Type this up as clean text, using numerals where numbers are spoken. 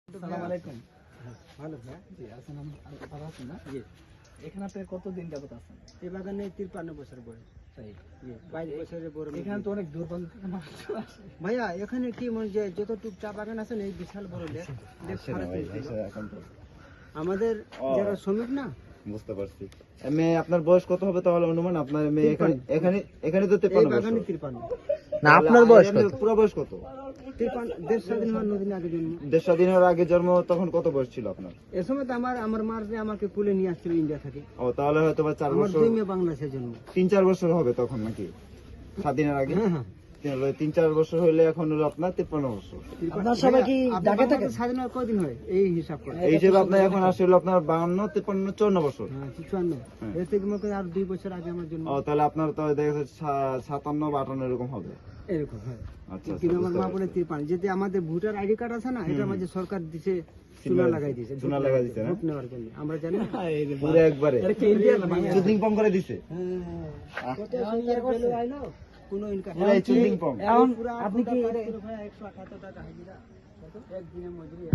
আসসালামু আলাইকুম। ভালো ভাই। জি, আছেন ভালো আছেন না? জি। এখানে আপনি কতদিন যাবত আছেন? এই বাগানে 53 বছর বয়স। তাই? জি, 22 বছরের বড় মেয়ে। এখানে তো অনেক দূরপান্ত থেকে মানুষ আসে। ভাইয়া এখানে কি মনে যে যতটুক চা বাগান আছে না এই বিশাল বড় লেক সারা আমাদের যারা শ্রমিক না বুঝতে পারছি। মেয়ে আপনার বয়স কত হবে তাহলে অনুমান? আপনার মেয়ে এখানে এখানে এখানে তো 53 এই বছর। বাগানে 53 না আপনার বয়স কত? পুরো বয়স কত? 53 স্বাধীন হওয়ার নদীন আগে জন্ম। দেশ স্বাধীনের আগে জন্ম, তখন কত বয়স ছিল আপনার? এ সময় তো আমার মার যে আমাকে কুলে নিয়ে আসছিল ইন্ডিয়া থেকে। ও তাহলে হয়তো বা 4 আমার বছর, দুই মেয়ে বাংলাদেশে জন্ম। 3-4 বছর হবে তখন নাকি স্বাধীনের আগে? হ্যাঁ হ্যাঁ। 3-4 বছর হইলে এখন হলো আপনার 53 বছর। আপনার সবাই কি ঢাকা থেকে স্বাধীন হওয়ার কয়দিন হয় এই হিসাব করে? এই হিসেবে আপনার এখন আসলে আপনার 52, 53, 54 বছর। হ্যাঁ 54। এর থেকে মনে করেন আর 2 বছর আগে আমার জন্ম। ও তাহলে আপনার তো দেখা যাচ্ছে 57 বা 58 এরকম হবে। এরকম হয়। আচ্ছা কিন্তু আমার বুঝতে মা বলে পারছি। 53, যেতে আমাদের ভোটার আইডি কার্ড আছে না, এটা আমাদের সরকার দিছে, চুনা লাগাই দিছে, চুনা লাগাই দিছে না? ভোট নেওয়ার জন্য। আমরা জানি না। পুরো একবারে চুদিং পং করে দিছে। কত সুন্দর ভ্যালু আইলো, কোনো ইনকাম পুরো চুদিং পং। এখন আপনি কি 178 টাকা হাজিরা, একদিনের মজুরি।